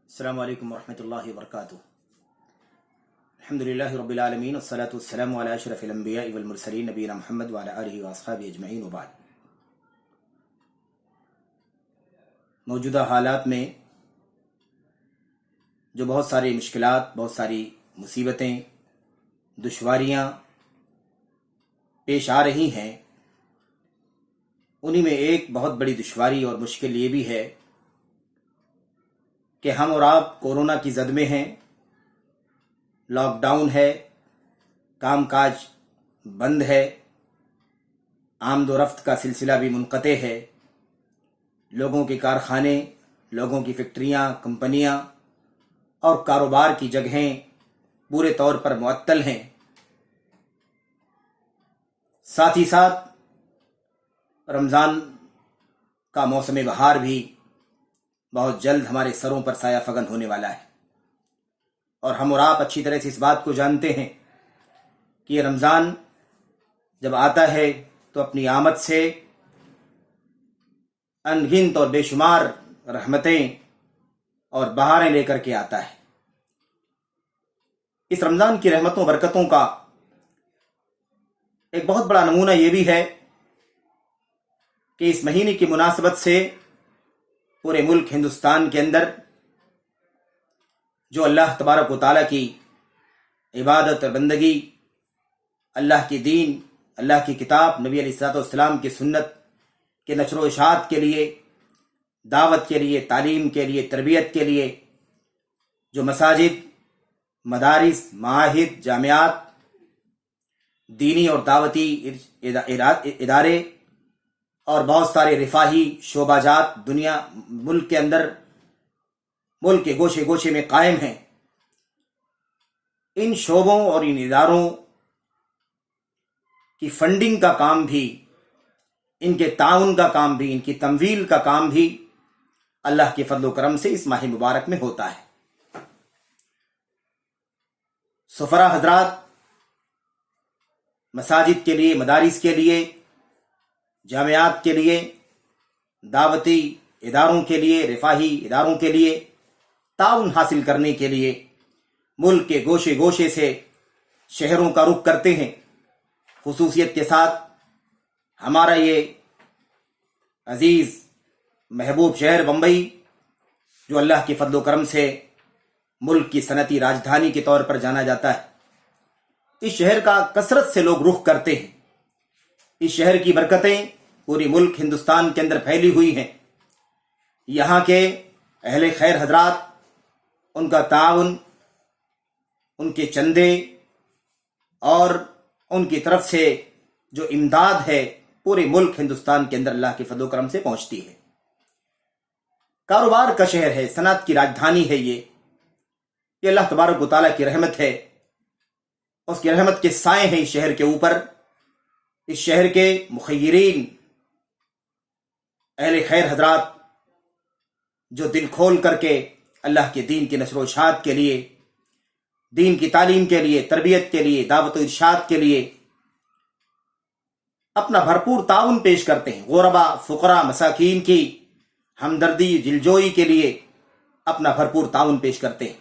السلام علیکم ورحمۃ اللہ وبرکاتہ۔ الحمد للہ رب العالمین والصلاة والسلام علی اشرف الانبیاء والمرسلین نبینا محمد وعلی آلہ واصحابہ اجمعین وبعد۔ موجودہ حالات میں جو بہت ساری مشکلات، بہت ساری مصیبتیں، دشواریاں پیش آ رہی ہیں، انہی میں ایک بہت بڑی دشواری اور مشکل یہ بھی ہے کہ ہم اور آپ کورونا کی زد میں ہیں، لاک ڈاؤن ہے، کام کاج بند ہے، آمد و رفت کا سلسلہ بھی منقطع ہے، لوگوں کے کارخانے، لوگوں کی فیکٹریاں، کمپنیاں اور کاروبار کی جگہیں پورے طور پر معطل ہیں۔ ساتھ ہی ساتھ رمضان کا موسم بہار بھی بہت جلد ہمارے سروں پر سایہ فگن ہونے والا ہے، اور ہم اور آپ اچھی طرح سے اس بات کو جانتے ہیں کہ یہ رمضان جب آتا ہے تو اپنی آمد سے ان گنت اور بے شمار رحمتیں اور بہاریں لے کر کے آتا ہے۔ اس رمضان کی رحمتوں برکتوں کا ایک بہت بڑا نمونہ یہ بھی ہے کہ اس مہینے کی مناسبت سے پورے ملک ہندوستان کے اندر جو اللہ تبارک و تعالیٰ کی عبادت اور بندگی، اللہ کی دین، اللہ کی کتاب، نبی علیہ الصلوۃ والسلام کی سنت کے نشر و اشاعت کے لیے، دعوت کے لیے، تعلیم کے لیے، تربیت کے لیے جو مساجد، مدارس، معاہد، جامعات، دینی اور دعوتی ادارے اور بہت سارے رفاہی شعبہ جات دنیا ملک کے اندر، ملک کے گوشے گوشے میں قائم ہیں، ان شعبوں اور ان اداروں کی فنڈنگ کا کام بھی، ان کے تعاون کا کام بھی، ان کی تمویل کا کام بھی اللہ کے فضل و کرم سے اس ماہ مبارک میں ہوتا ہے۔ سفراء حضرات مساجد کے لیے، مدارس کے لیے، جامعات کے لیے، دعوتی اداروں کے لیے، رفاہی اداروں کے لیے تعاون حاصل کرنے کے لیے ملک کے گوشے گوشے سے شہروں کا رخ کرتے ہیں۔ خصوصیت کے ساتھ ہمارا یہ عزیز محبوب شہر بمبئی، جو اللہ کے فضل و کرم سے ملک کی صنعتی راجدھانی کے طور پر جانا جاتا ہے، اس شہر کا کثرت سے لوگ رخ کرتے ہیں۔ اس شہر کی برکتیں پوری ملک ہندوستان کے اندر پھیلی ہوئی ہیں۔ یہاں کے اہل خیر حضرات، ان کا تعاون، ان کے چندے اور ان کی طرف سے جو امداد ہے پورے ملک ہندوستان کے اندر اللہ کے فضل و کرم سے پہنچتی ہے۔ کاروبار کا شہر ہے، صنعت کی راجدھانی ہے یہ اللہ تبارک و تعالیٰ کی رحمت ہے، اس کی رحمت کے سائے ہیں اس شہر کے اوپر۔ اس شہر کے مخیرین، اہل خیر حضرات جو دل کھول کر کے اللہ کے دین کی نشر و اشاعت کے لیے، دین کی تعلیم کے لیے، تربیت کے لیے، دعوت و ارشاد کے لیے اپنا بھرپور تعاون پیش کرتے ہیں، غربا، فقراء، مساکین کی ہمدردی، دلجوئی کے لیے اپنا بھرپور تعاون پیش کرتے ہیں۔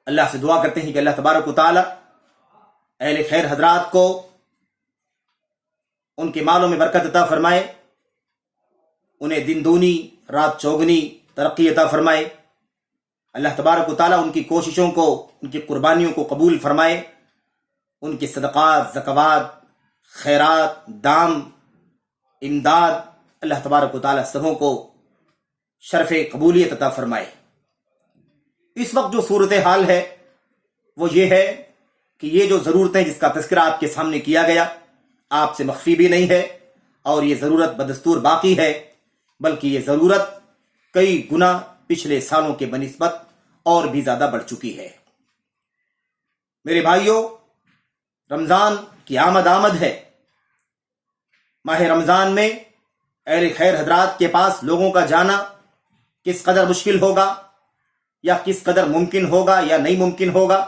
اللہ سے دعا کرتے ہیں کہ اللہ تبارک و تعالی اہل خیر حضرات کو ان کے مالوں میں برکت عطا فرمائے، انہیں دن دونی رات چوگنی ترقی عطا فرمائے۔ اللہ تبارک و تعالیٰ ان کی کوششوں کو، ان کی قربانیوں کو قبول فرمائے، ان کے صدقات، زکوات، خیرات، دام، امداد، اللہ تبارک و تعالیٰ سبوں کو شرف قبولیت عطا فرمائے۔ اس وقت جو صورتحال ہے وہ یہ ہے کہ یہ جو ضرورتیں جس کا تذکرہ آپ کے سامنے کیا گیا، آپ سے مخفی بھی نہیں ہے، اور یہ ضرورت بدستور باقی ہے، بلکہ یہ ضرورت کئی گنا پچھلے سالوں کے بنسبت اور بھی زیادہ بڑھ چکی ہے۔ میرے بھائیوں، رمضان کی آمد ہے۔ ماہ رمضان میں اہل خیر حضرات کے پاس لوگوں کا جانا کس قدر مشکل ہوگا، یا کس قدر ممکن ہوگا یا نہیں ممکن ہوگا،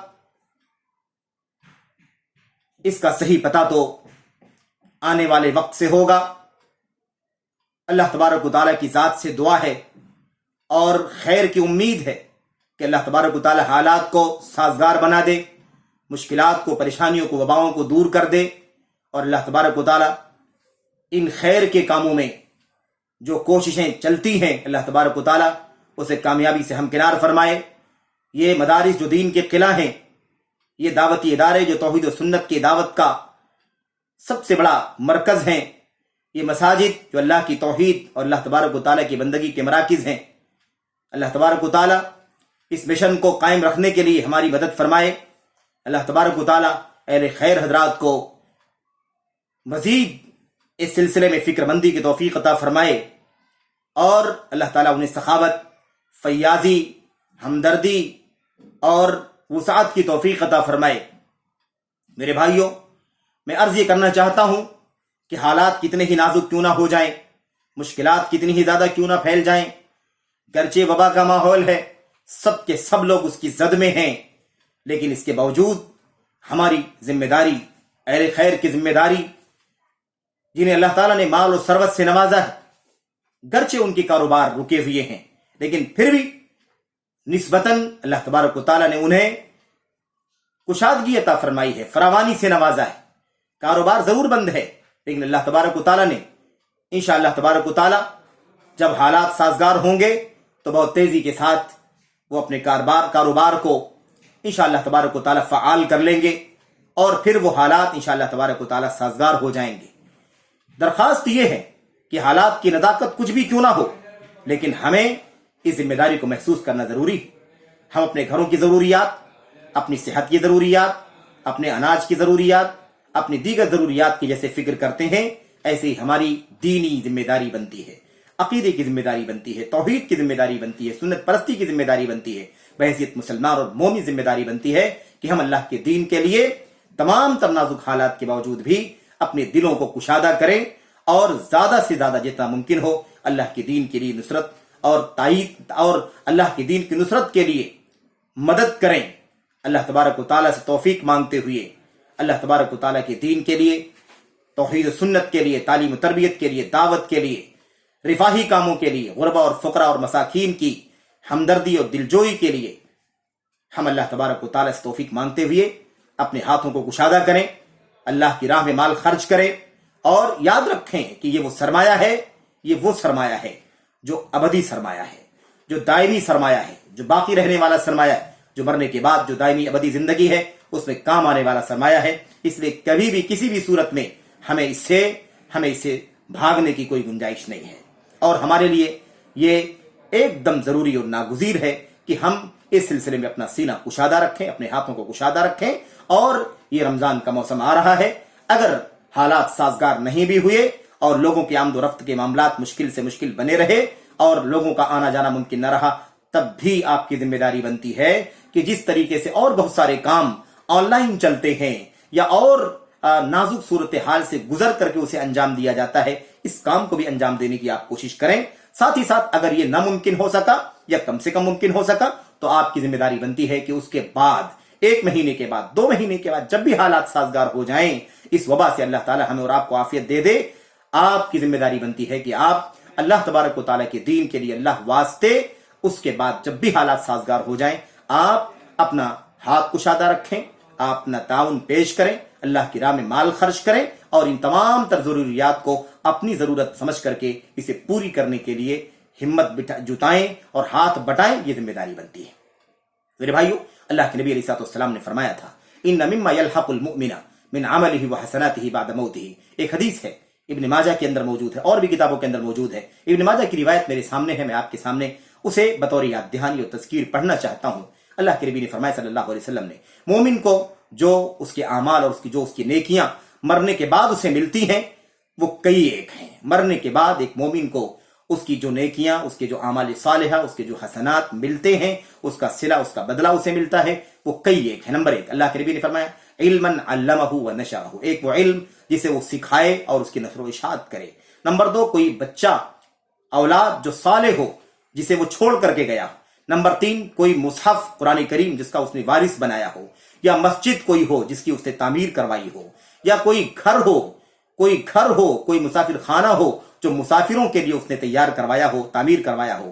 اس کا صحیح پتہ تو آنے والے وقت سے ہوگا۔ اللہ تبارک و تعالیٰ کی ذات سے دعا ہے اور خیر کی امید ہے کہ اللہ تبارک و تعالی حالات کو سازگار بنا دے، مشکلات کو، پریشانیوں کو، وباؤں کو دور کر دے، اور اللہ تبارک و تعالی ان خیر کے کاموں میں جو کوششیں چلتی ہیں اللہ تبارک و تعالی اسے کامیابی سے ہمکنار فرمائے۔ یہ مدارس جو دین کے قلعہ ہیں، یہ دعوتی ادارے جو توحید و سنت کی دعوت کا سب سے بڑا مرکز ہیں، یہ مساجد جو اللہ کی توحید اور اللہ تبارک و تعالیٰ کی بندگی کے مراکز ہیں، اللہ تبارک و تعالیٰ اس مشن کو قائم رکھنے کے لیے ہماری مدد فرمائے۔ اللہ تبارک و تعالیٰ اہل خیر حضرات کو مزید اس سلسلے میں فکر مندی کی توفیق عطا فرمائے، اور اللہ تعالیٰ انہیں سخاوت، فیاضی، ہمدردی اور وسعت کی توفیق عطا فرمائے۔ میرے بھائیوں، میں عرض یہ کرنا چاہتا ہوں کہ حالات کتنے ہی نازک کیوں نہ ہو جائیں، مشکلات کتنی ہی زیادہ کیوں نہ پھیل جائیں، گرچہ وبا کا ماحول ہے، سب کے سب لوگ اس کی زد میں ہیں، لیکن اس کے باوجود ہماری ذمہ داری، اہل خیر کی ذمہ داری، جنہیں اللہ تعالیٰ نے مال و ثروت سے نوازا ہے، گرچہ ان کے کاروبار رکے ہوئے ہیں، لیکن پھر بھی نسبتاً اللہ تبارک و تعالیٰ نے انہیں کشادگی عطا فرمائی ہے، فراوانی سے نوازا ہے۔ کاروبار ضرور بند ہے، لیکن اللہ تبارک و تعالیٰ نے انشاءاللہ تبارک و تعالیٰ جب حالات سازگار ہوں گے تو بہت تیزی کے ساتھ وہ اپنے کاروبار کو انشاءاللہ تبارک و تعالیٰ فعال کر لیں گے، اور پھر وہ حالات انشاءاللہ تبارک و تعالیٰ سازگار ہو جائیں گے۔ درخواست یہ ہے کہ حالات کی نزاکت کچھ بھی کیوں نہ ہو، لیکن ہمیں اس ذمہ داری کو محسوس کرنا ضروری ہے۔ ہم اپنے گھروں کی ضروریات، اپنی صحت کی ضروریات، اپنے اناج کی ضروریات، اپنی دیگر ضروریات کی جیسے فکر کرتے ہیں، ایسے ہی ہماری دینی ذمہ داری بنتی ہے، عقیدے کی ذمہ داری بنتی ہے، توحید کی ذمہ داری بنتی ہے، سنت پرستی کی ذمہ داری بنتی ہے، بحیثیت مسلمان اور مومن ذمہ داری بنتی ہے کہ ہم اللہ کے دین کے لیے تمام تر نازک حالات کے باوجود بھی اپنے دلوں کو کشادہ کریں، اور زیادہ سے زیادہ جتنا ممکن ہو اللہ کے دین کے لیے نصرت اور تائید، اور اللہ کے دین کی نصرت کے لیے مدد کریں، اللہ تبارک و تعالیٰ سے توفیق مانگتے ہوئے اللہ تبارک و تعالیٰ کے دین کے لیے، توحید و سنت کے لیے، تعلیم و تربیت کے لیے، دعوت کے لیے، رفاہی کاموں کے لیے، غربا اور فقراء اور مساکین کی ہمدردی اور دلجوئی کے لیے ہم اللہ تبارک و تعالیٰ سے توفیق مانگتے ہوئے اپنے ہاتھوں کو کشادہ کریں، اللہ کی راہ میں مال خرچ کریں، اور یاد رکھیں کہ یہ وہ سرمایہ ہے، یہ وہ سرمایہ ہے جو ابدی سرمایہ ہے، جو دائمی سرمایہ ہے، جو باقی رہنے والا سرمایہ ہے، جو مرنے کے بعد جو دائمی ابدی زندگی ہے اس میں کام آنے والا سرمایہ ہے۔ اس لیے کبھی بھی کسی بھی صورت میں ہمیں اس سے بھاگنے کی کوئی گنجائش نہیں ہے، اور ہمارے لیے یہ ایک دم ضروری اور ناگزیر ہے کہ ہم اس سلسلے میں اپنا سینہ کشادہ رکھیں، اپنے ہاتھوں کو کشادہ رکھیں۔ اور یہ رمضان کا موسم آ رہا ہے، اگر حالات سازگار نہیں بھی ہوئے اور لوگوں کی آمد و رفت کے معاملات مشکل سے مشکل بنے رہے اور لوگوں کا آنا جانا ممکن نہ رہا، تب بھی آپ کی ذمہ داری بنتی ہے کہ جس طریقے سے اور بہت سارے کام آن لائن چلتے ہیں یا اور نازک صورتحال سے گزر کر کے اسے انجام دیا جاتا ہے، اس کام کو بھی انجام دینے کی آپ کوشش کریں۔ ساتھ ہی ساتھ اگر یہ ناممکن ہو سکا یا کم سے کم ممکن ہو سکا تو آپ کی ذمہ داری بنتی ہے کہ اس کے بعد 1 مہینے کے بعد، 2 مہینے کے بعد، جب بھی حالات سازگار ہو جائیں، اس وبا سے اللہ تعالی ہمیں اور آپ کو عافیت دے دے، آپ کی ذمہ داری بنتی ہے کہ آپ اللہ تبارک و تعالیٰ کے دین کے لیے اللہ واسطے اس کے بعد جب بھی حالات سازگار ہو جائیں آپ اپنا ہاتھ کشادہ رکھیں، آپ اپنا تعاون پیش کریں، اللہ کی راہ میں مال خرچ کریں، اور ان تمام تر ضروریات کو اپنی ضرورت سمجھ کر کے اسے پوری کرنے کے لیے ہمت جتائیں اور ہاتھ بٹائیں، یہ ذمہ داری بنتی ہے۔ میرے بھائیو، اللہ کے نبی علیہ السلام نے فرمایا تھا ان مما يلحق المؤمن من عمله وحسناته بعد موته، ایک حدیث ہے ابن ماجہ کے اندر موجود ہے اور بھی کتابوں کے اندر موجود ہے۔ ابن ماجہ کی روایت میرے سامنے ہے، میں آپ کے سامنے اسے بطور یاد دہانی اور تذکیر پڑھنا چاہتا ہوں۔ اللہ کے نبی نے فرمایا صلی اللہ علیہ وسلم نے، مومن کو جو اس کے اعمال اور اس کی نیکیاں مرنے کے بعد اسے ملتی ہیں وہ کئی ایک ہیں۔ مرنے کے بعد ایک مومن کو اس کی جو نیکیاں، اس کے جو اعمال صالحہ، اس کے جو حسنات ملتے ہیں، اس کا صلہ، اس کا بدلہ اسے ملتا ہے، وہ کئی ایک ہے۔ نمبر 1، اللہ کے نبی نے فرمایا علما علمہ ونشرہ، ایک وہ علم جسے وہ سکھائے اور اس کی نشر و اشاعت کرے۔ نمبر 2، کوئی بچہ اولاد جو صالح ہو جسے وہ چھوڑ کر کے گیا۔ نمبر 3، کوئی مصحف قرآن کریم جس کا اس نے وارث بنایا ہو، یا مسجد کوئی ہو جس کی اس نے تعمیر کروائی ہو، یا کوئی گھر ہو، کوئی مسافر خانہ ہو جو مسافروں کے لیے اس نے تیار کروایا ہو، تعمیر کروایا ہو۔